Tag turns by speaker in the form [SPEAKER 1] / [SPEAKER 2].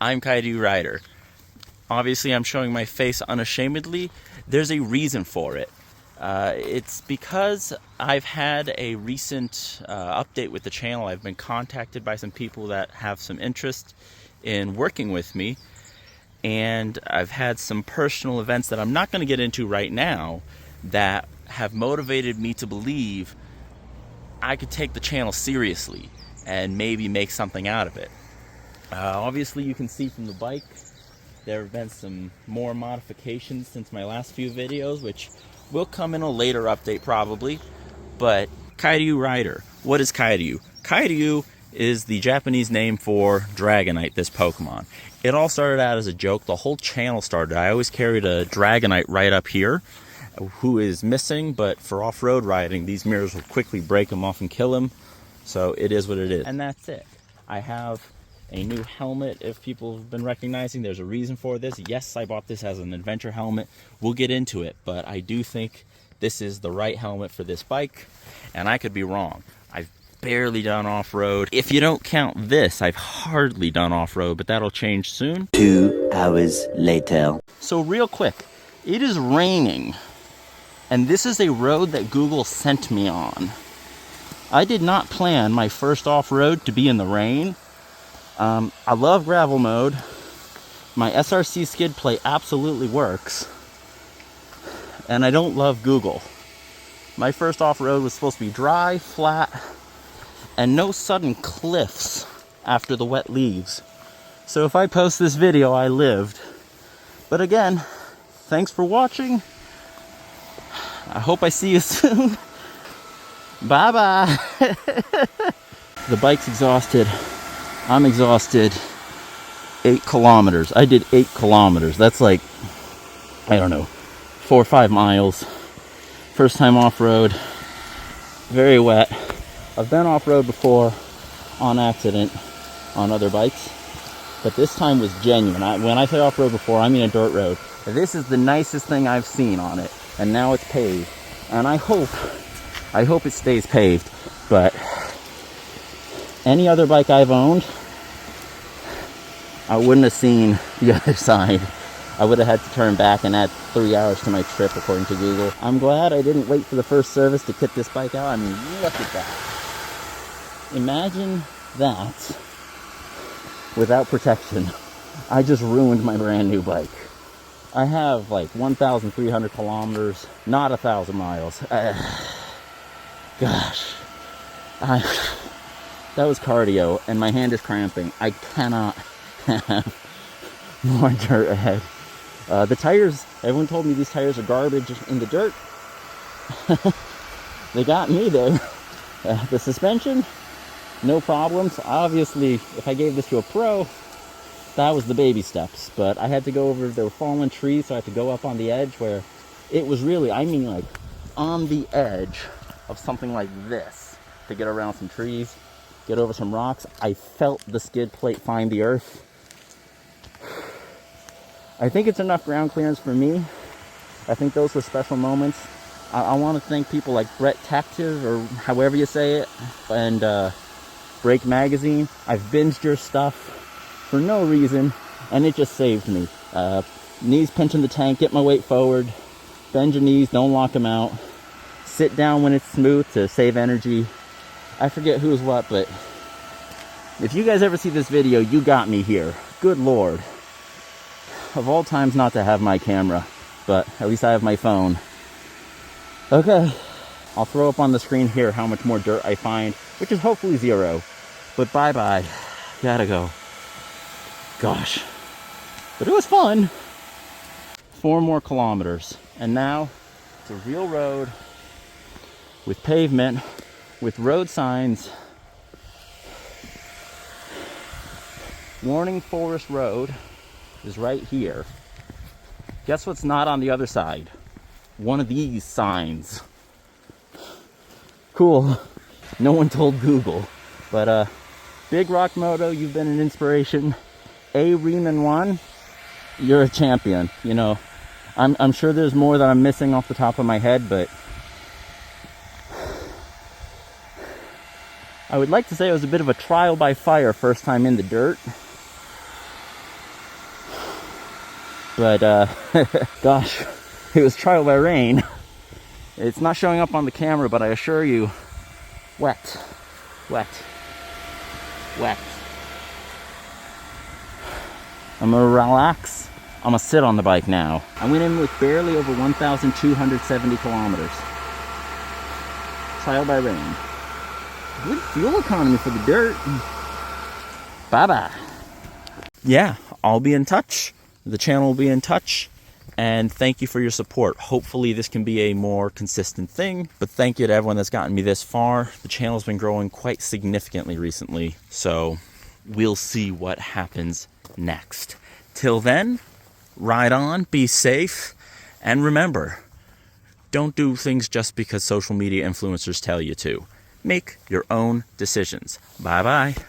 [SPEAKER 1] I'm Kaidu Rider. Obviously, I'm showing my face unashamedly. There's a reason for it. It's because I've had a recent update with the channel. I've been contacted by some people that have some interest in working with me, and I've had some personal events that I'm not going to get into right now that have motivated me to believe I could take the channel seriously and maybe make something out of it. Obviously, you can see from the bike there have been some more modifications since my last few videos, which will come in a later update probably. But Kaidu Rider, what is Kaidu? Kaidu is the Japanese name for Dragonite, this Pokemon. It all started out as a joke. The whole channel started. I always carried a Dragonite right up here, who is missing, but for off-road riding, these mirrors will quickly break him off and kill him. So it is what it is. And that's it. I have a new helmet. If people have been recognizing, there's a reason for this. Yes, I bought this as an adventure helmet. We'll get into it, but I do think this is the right helmet for this bike, and I could be wrong. I've barely done off-road. If you don't count this, I've hardly done off-road, but that'll change soon.
[SPEAKER 2] 2 hours later.
[SPEAKER 1] So real quick, it is raining, and this is a road that Google sent me on. I did not plan my first off-road to be in the rain. I love gravel mode. My SRC skid plate absolutely works. And I don't love Google. My first off-road was supposed to be dry, flat, and no sudden cliffs after the wet leaves. So if I post this video, I lived. But again, thanks for watching. I hope I see you soon. Bye-bye. The bike's exhausted. I'm exhausted. 8 kilometers. I did 8 kilometers. That's like, I don't know, 4 or 5 miles. First time off-road. Very wet. I've been off-road before on accident on other bikes, but this time was genuine. When I say off-road before, I mean a dirt road. This is the nicest thing I've seen on it, and now it's paved. And I hope it stays paved, but any other bike I've owned, I wouldn't have seen the other side. I would have had to turn back and add 3 hours to my trip, according to Google. I'm glad I didn't wait for the first service to kit this bike out. I mean, look at that. Imagine that without protection. I just ruined my brand new bike. I have like 1,300 kilometers, not 1,000 miles. Gosh, that was cardio, and my hand is cramping. I cannot have more dirt ahead. The tires, everyone told me these tires are garbage in the dirt. They got me there. The suspension, no problems. Obviously, if I gave this to a pro, that was the baby steps. But I had to go over, there were fallen trees, so I had to go up on the edge where it was really, I mean like, on the edge of something like this to get around some trees, get over some rocks. I felt the skid plate find the earth. I think it's enough ground clearance for me. I think those were special moments. I want to thank people like Brett Tactive, or however you say it, and Break Magazine. I've binged your stuff for no reason, and it just saved me. Knees pinching the tank, get my weight forward, bend your knees, don't lock them out. Sit down when it's smooth to save energy. I forget who's what, but if you guys ever see this video, you got me here. Good Lord. Of all times not to have my camera, but at least I have my phone. Okay, I'll throw up on the screen here how much more dirt I find, which is hopefully 0. But bye-bye. Gotta go. Gosh. But it was fun. 4 more kilometers. And now it's a real road with pavement, with road signs. Warning Forest Road is right here. Guess what's not on the other side? One of these signs. Cool. No one told Google. But Big Rock Moto, you've been an inspiration. A Riemann 1, you're a champion. You know, I'm sure there's more that I'm missing off the top of my head, but I would like to say it was a bit of a trial by fire first time in the dirt. But, gosh, it was trial by rain. It's not showing up on the camera, but I assure you, wet, wet, wet. I'm gonna relax. I'm gonna sit on the bike now. I went in with barely over 1,270 kilometers. Trial by rain. Good fuel economy for the dirt. Bye-bye. Yeah, I'll be in touch. The channel will be in touch. And thank you for your support. Hopefully this can be a more consistent thing. But thank you to everyone that's gotten me this far. The channel's been growing quite significantly recently. So we'll see what happens next. Till then, ride on, be safe, and remember, don't do things just because social media influencers tell you to. Make your own decisions. Bye-bye.